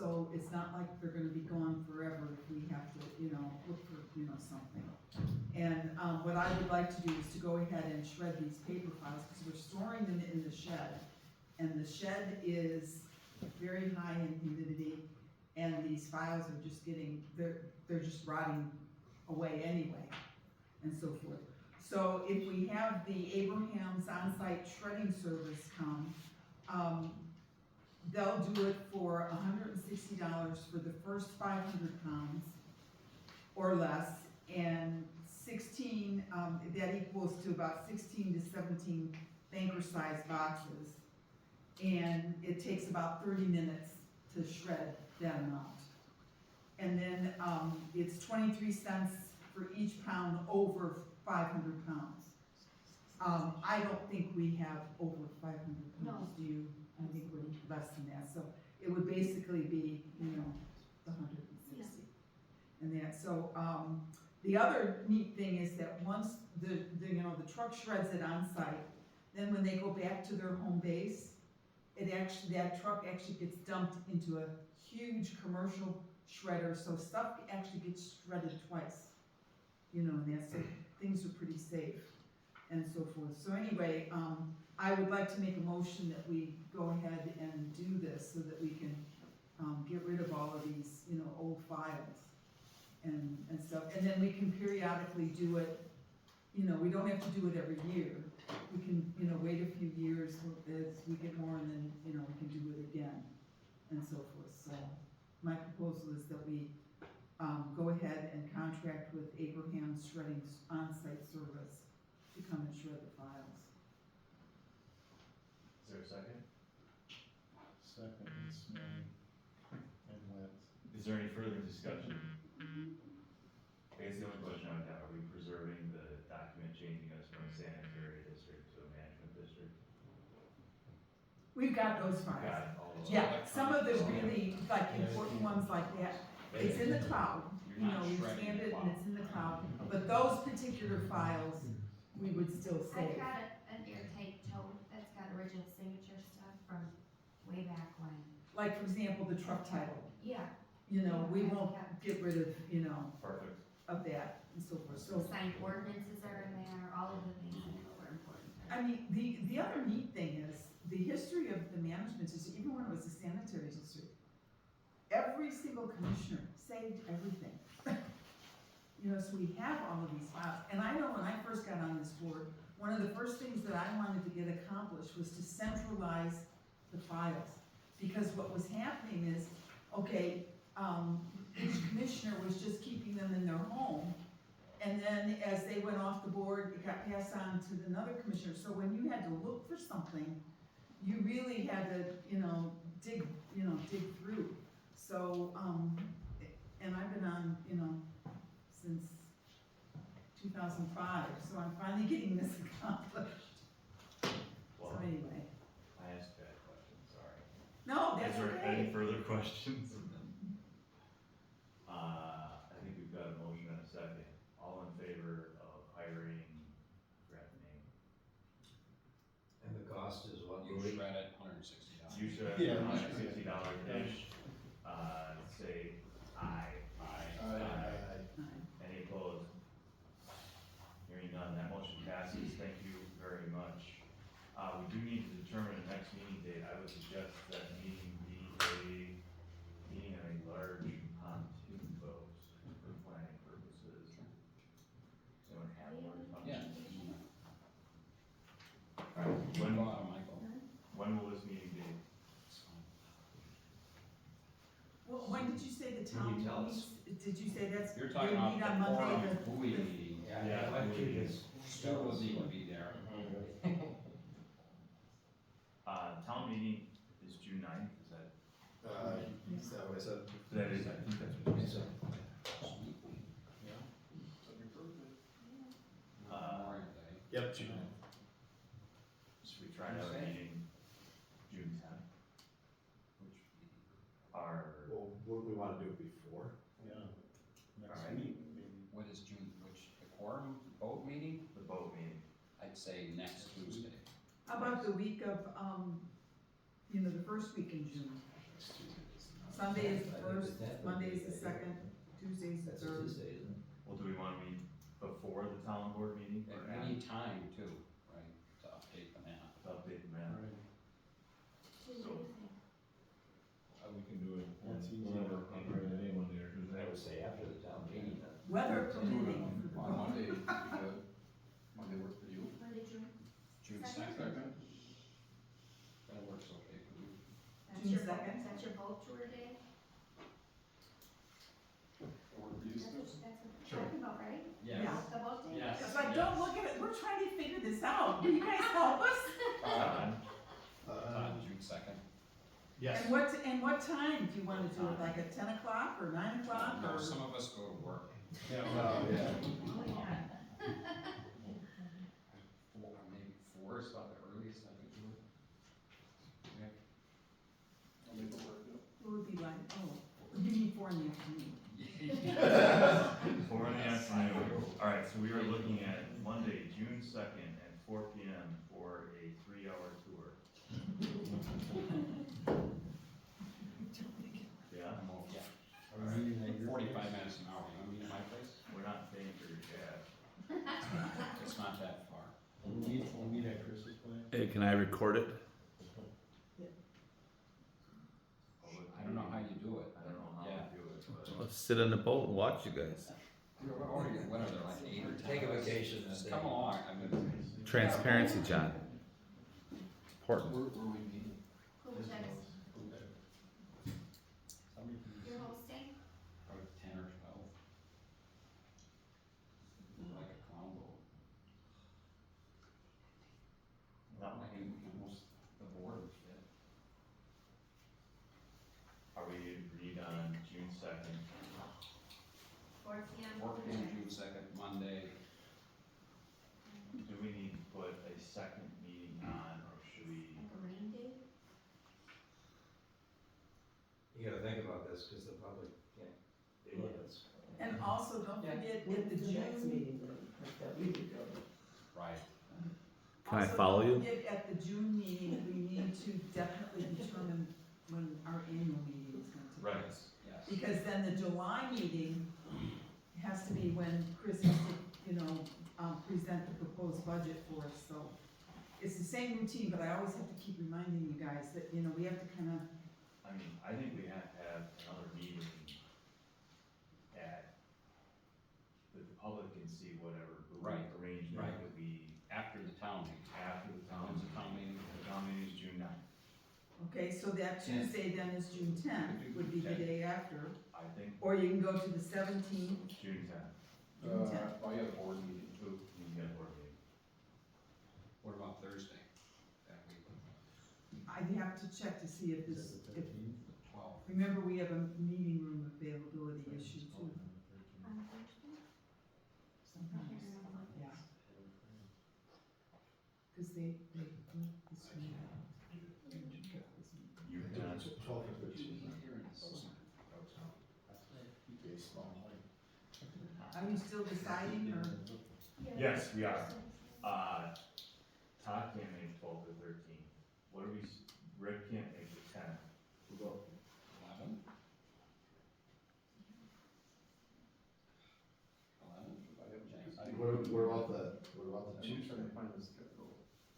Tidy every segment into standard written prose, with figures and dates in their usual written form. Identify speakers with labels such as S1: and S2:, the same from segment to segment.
S1: so it's not like they're gonna be gone forever if we have to, look for, something. And, what I would like to do is to go ahead and shred these paper files, because we're storing them in the shed. And the shed is very high in humidity, and these files are just they're just rotting away anyway, and so forth. So if we have the Abraham's on-site shredding service come, they'll do it for $160 for the first 500 pounds or less, and 16, that equals to about 16 to 17 banker-sized boxes. And it takes about 30 minutes to shred that amount. And then, it's 23 cents for each pound over 500 pounds. I don't think we have over 500 pounds, do you? I think we're less than that, so it would basically be, the 160. And that, so, the other neat thing is that once the truck shreds it on site, then when they go back to their home base, that truck actually gets dumped into a huge commercial shredder, so stuff actually gets shredded twice. And that, so things are pretty safe and so forth. So anyway, I would like to make a motion that we go ahead and do this so that we can, get rid of all of these, old files and stuff. And then we can periodically do it, we don't have to do it every year. We can, wait a few years as we get more, and then, we can do it again, and so forth. So, my proposal is that we, go ahead and contract with Abraham's Shredding on-site service to come and shred the files.
S2: Is there a second?
S3: Second, it's me and Lance.
S2: Is there any further discussion? I guess the only question I would have, are we preserving the document changing us from a sanitary district to a management district?
S1: We've got those files.
S2: Got all of
S1: Yeah, some of the
S2: electronic.
S1: really, important ones like that, it's in the cloud.
S4: You're not
S1: We
S4: shredding
S1: scanned
S4: the
S1: it and
S4: cloud.
S1: it's in the cloud, but those particular files, we would still
S5: I've
S1: save.
S5: got an airtight tote that's got original signature stuff from way back when.
S1: Like, for example, the truck title,
S5: Yeah,
S1: we won't get rid of,
S2: Perfect.
S1: of that and so forth. So,
S5: signed ordinances are in there, all of the things that were important.
S1: I mean, the other neat thing is, the history of the management district, even when it was a sanitary district, every single commissioner saved everything. So we have all of these files, and I know when I first got on this board, one of the first things that I wanted to get accomplished was to centralize the files. Because what was happening is, okay, each commissioner was just keeping them in their home, and then as they went off the board, it got passed on to another commissioner. So when you had to look for something, you really had to, dig through. So, and I've been on, since 2005, so I'm finally getting this accomplished.
S2: Well,
S1: So anyway,
S2: I asked that question, sorry.
S1: no, that's
S2: Is there
S1: okay.
S2: any further questions? I think we've got a motion and a second. All in favor of hiring, grab the name.
S6: And the cost is what,
S4: You
S6: Louis?
S4: shred it, $160.
S2: You should,
S3: Yeah.
S2: $160-ish, say aye. Any opposed? Hearing none, that motion passes, thank you very much. We do need to determine the next meeting date. I would suggest that meeting be a meeting on a large pontoon boat for planning purposes. Anyone have one?
S4: Yeah.
S2: Alright,
S4: When, Michael.
S2: when will this meeting be?
S4: It's fine.
S1: Well, when did you say the town
S6: Can you tell us?
S1: meets? Did you say that's?
S4: You're talking
S1: you
S4: about
S1: meet
S4: the
S1: on Monday,
S4: forum,
S1: the-
S4: who we meeting.
S2: Yeah,
S6: I'd like
S2: we-
S6: to just.
S4: Stu will need to be there.
S2: Town meeting is June 9th, is that?
S3: Is that what I said?
S2: That is, I think that's what you said.
S3: Yeah. That'd be perfect.
S4: Memorial Day.
S3: Yep, June.
S2: Should we try to have a meeting June 10th? Which are,
S6: Well, wouldn't we wanna do it before?
S3: Yeah. Next
S2: Alright.
S3: week, maybe.
S4: What is June, the quorum boat meeting?
S2: the boat meeting.
S4: I'd say next Tuesday.
S1: How about the week of, the first week in June? Sunday is the
S6: I think
S1: first,
S6: the 10th would
S1: Monday
S6: be
S1: is the
S6: ideal.
S1: second, Tuesday's the
S6: That's a
S1: third.
S6: Tuesday, isn't it?
S2: Well, do we wanna meet before the town board meeting or
S4: We need time too, right, to update the map.
S2: update the map?
S5: Tuesday,
S2: So-
S5: Tuesday.
S3: We can do it
S7: That's easy.
S3: whenever, any Monday or Tuesday.
S6: I would say after the town meeting then.
S1: Weather permitting.
S8: On Monday, would be good. Monday work for you?
S5: Monday, June
S4: June
S5: Second?
S4: second, that works okay for me.
S5: That's
S1: June
S5: your vote,
S1: 2nd?
S5: that's your vote tour day?
S8: Work for you,
S5: That's what,
S8: Steve?
S5: that's what
S3: Sure.
S5: we're talking about, right?
S1: Yeah.
S5: The vote day?
S4: Yes.
S1: It's like, don't look at it, we're trying to figure this out, will you guys help us?
S4: June second.
S3: Yes.
S1: And what time do you wanna do it, like at 10 o'clock or 9 o'clock
S4: No,
S1: or?
S4: some of us go to work.
S3: Yeah.
S1: Oh, yeah.
S4: Four, maybe four is about the earliest I could do it.
S8: I'll make it work, yeah.
S1: It would be like, oh, you need 4 in the afternoon.
S2: 4 in the afternoon. Alright, so we are looking at Monday, June 2nd at 4 PM for a 3-hour tour. Yeah,
S4: I'm all, yeah,
S3: Are we meeting at your
S4: 45
S3: place?
S4: minutes an hour, you wanna meet at my place?
S2: we're not paying for your cab.
S4: It's not that far.
S3: We'll meet at Chris's place.
S7: Hey, can I record it?
S4: I don't know how you do it.
S2: I don't know how
S4: Yeah.
S2: to do it, but.
S7: I'll sit on the boat and watch you guys.
S4: What are there, like 8 or 10?
S6: Take a
S4: of us?
S6: vacation that
S4: Just
S6: day.
S4: come along, I mean.
S7: Transparency, John. It's important.
S8: Where we meeting?
S5: Who was that?
S3: Somebody can-
S5: You're hosting?
S4: Probably 10 or 12. Like a clown boat.
S2: No,
S4: I can almost, the board would fit.
S2: are we agreed on June 2nd?
S5: 4 PM?
S4: 4 p.m. June second, Monday.
S2: Do we need to put a second meeting on, or should we?
S5: Like a rain date?
S6: You gotta think about this, cause the public can't deal with this.
S1: And also, don't forget at the
S9: When's the next
S1: June.
S9: meeting then, that we would go to?
S4: Right.
S7: Can I
S1: Also,
S7: follow
S1: don't
S7: you?
S1: forget at the June meeting, we need to definitely determine when our annual meeting is going to be.
S2: Right.
S4: Yes.
S1: Because then the July meeting has to be when Chris has to, present the proposed budget for us, so. It's the same routine, but I always have to keep reminding you guys that, we have to kinda,
S2: I mean, I think we have to have another meeting at, that the public can see whatever
S4: Right.
S2: arrangement
S4: Right.
S2: that we,
S4: After the town meeting.
S2: after the town.
S4: When's the town meeting?
S2: The town meeting is June 9th.
S1: okay, so that Tuesday then is June 10th, would be the day after.
S2: I think
S1: Or you can go to the 17th,
S2: June 10th.
S1: June 10th.
S8: I got a board meeting.
S2: Ooh, you can get a board meeting.
S4: What about Thursday? That week,
S1: I'd have to check to see if
S3: Is
S1: this,
S3: that the
S1: if,
S3: 13th?
S4: 12.
S1: remember, we have a meeting room availability issue too,
S5: On Thursday? I
S1: sometimes,
S5: can't remember what.
S1: yeah. Cause they book this meeting.
S2: You can,
S3: 12 or 13.
S4: Here in the system.
S3: Keep a small light.
S1: Are you still deciding, or?
S2: yes, we are. Todd can't make 12 or 13. What do we, Rick can't make the 10.
S4: 11? 11?
S3: What about the
S8: I'm just trying to find the schedule.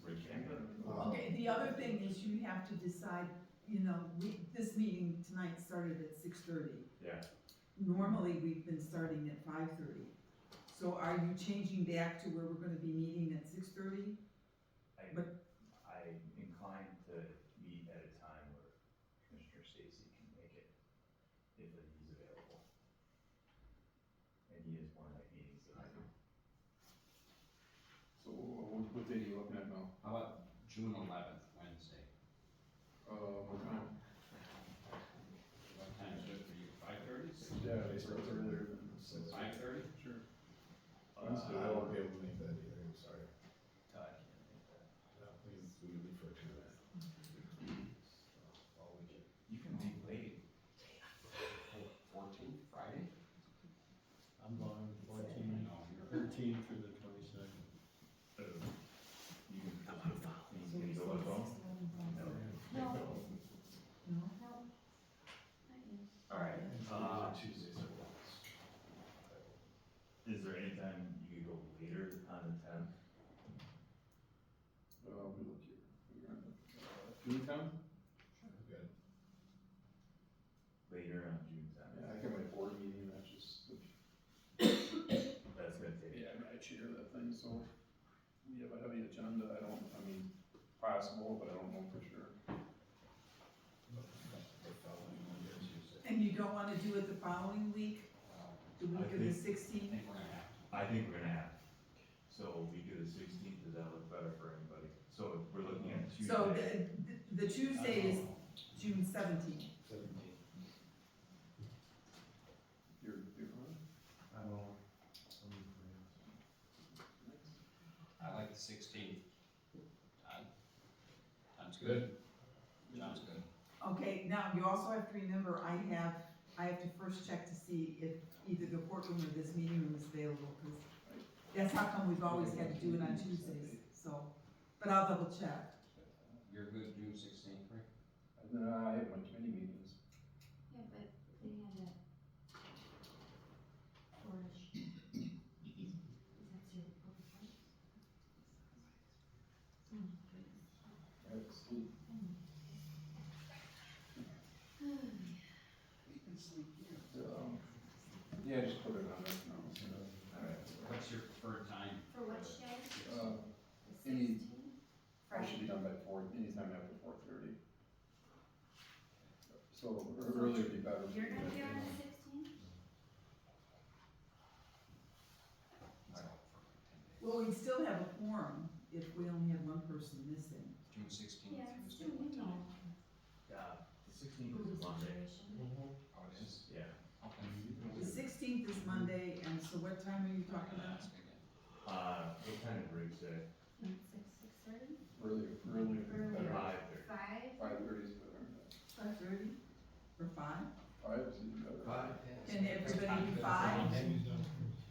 S2: Rick can't make it.
S1: Okay, the other thing is you have to decide, this meeting tonight started at 6:30.
S2: Yeah,
S1: Normally, we've been starting at 5:30. So are you changing back to where we're gonna be meeting at 6:30?
S2: I'm inclined to meet at a time where Commissioner Stacy can make it, if he's available. And he is one of my meetings that I do.
S8: So what day are you looking at now?
S4: How about June 11th, Wednesday?
S8: What time?
S4: What time is good for you? 5:30?
S3: Yeah, they start earlier than 6.
S4: 5:30?
S8: Sure.
S3: I won't be able to make that either, I'm sorry.
S2: Todd can't make that.
S3: No, we leave for 2 minutes. All weekend.
S2: You can leave late.
S4: 14th, Friday?
S3: I'm gone
S4: No,
S3: 14,
S4: you're.
S3: 13 through the 22nd.
S2: You can, you can go with them? No.
S5: No,
S2: then you could go later on the tenth.
S8: Let me look here. June tenth?
S3: Good.
S2: Later on June tenth.
S8: Yeah, I got my board meeting, that's just,
S2: That's gonna take.
S8: yeah, I chair that thing, so we have a heavy agenda, I mean, possible, but I don't know for sure.
S1: And you don't wanna do it the following week, the week of the
S4: I
S1: sixteenth?
S4: think we're gonna have to.
S2: I think we're gonna have, so week of the 16th, does that look better for anybody? So if we're looking at Tuesday.
S1: So the Tuesday is June 17th.
S6: 17.
S8: You're fine?
S6: I don't.
S4: I like the 16th. Sounds good. Sounds good.
S1: Okay, now you also have to remember, I have to first check to see if either the courtroom or this meeting room is available, because that's how come we've always had to do it on Tuesdays, so, but I'll double check.
S4: You're good June 16th, right?
S8: I have my committee meetings.
S5: Yeah, but they had a four-ish. That's your public health? Oh, goodness.
S8: I have to sleep. Yeah, just put it on there now.
S4: Alright. What's your preferred time?
S5: For which day?
S8: Uh,
S5: The
S8: any-
S5: 16th?
S8: I should be
S5: Friday?
S8: done by 4, anytime after 4:30. So earlier would be better. for
S5: You're
S8: me,
S5: gonna be
S8: I
S5: on the
S8: think.
S5: 16th?
S1: Well, we still have a quorum if we only have one person missing.
S4: June 16th.
S5: Yeah, it's
S4: Tuesday,
S5: still,
S4: what
S5: you
S4: time?
S5: know,
S2: Yeah, the 16th
S5: rules
S2: is Monday.
S5: situation.
S4: Oh, it is?
S2: Yeah.
S4: Okay.
S1: The 16th is Monday, and so what time are you talking about?
S4: Ask again.
S2: What kind of breaks day?
S5: 6:30?
S8: Earlier would be
S5: Earlier.
S8: better.
S2: 5:30.
S5: 5?
S8: 5:30 is better.
S1: 5:30 or 5?
S8: 5 is even better.
S6: 5, yeah.
S1: Can everybody do 5?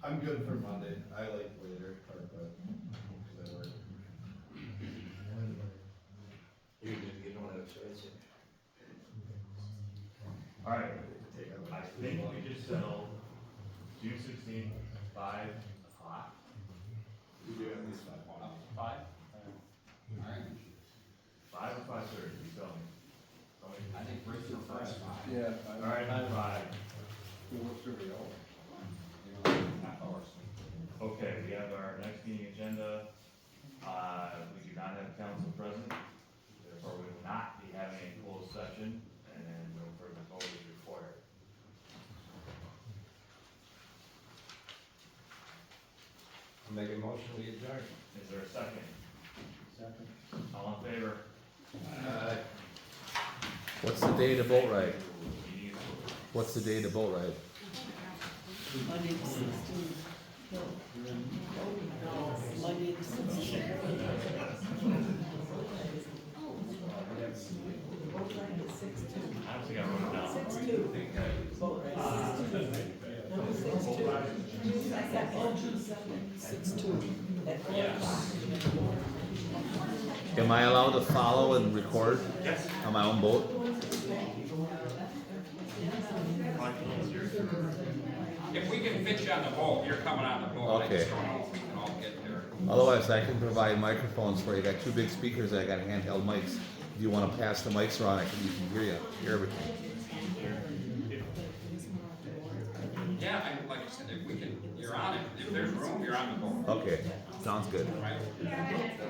S3: I'm good for Monday, I like later part, but, cause I work.
S6: You don't have a choice.
S2: Alright,
S3: Take out
S2: I
S3: like
S2: think we just settled June 16th, 5 o'clock.
S3: We do at least 5.
S4: Up to 5? Alright,
S2: 5 or 5:30, you tell me.
S4: I think Rick prefers 5.
S8: Yeah.
S2: Alright, 5.
S8: It works really well.
S4: You know, half hours.
S2: Okay, we have our next meeting agenda. We do not have council present, therefore we will not be having a closed session, and no further vote is required.
S6: I'll make a motion, we adjourn.
S2: Is there a second? Second. All in favor?
S7: What's the day to boat ride?
S2: Meeting is closed.
S7: What's the day to boat ride?
S9: Monday the 16th. No. Monday the 16th. Boat ride is 6:02.
S2: I don't think I wrote it down.
S9: 6:02. Boat ride 6:02. No, 6:02. Oh, June 7th, 6:02. At 4 o'clock.
S7: Am I allowed to follow and record?
S2: Yes.
S7: On my own boat?
S4: If we can fit you on the boat, you're coming on the boat. I
S7: Okay.
S4: just don't know if we can all get there.
S7: Otherwise, I can provide microphones for you. I got 2 big speakers and I got handheld mics. If you wanna pass the mics around, you can hear everything.
S4: Yeah, like I said, if we can, you're on it. If there's room, you're on the boat.
S7: Okay, sounds good.
S4: Right?
S5: Yeah,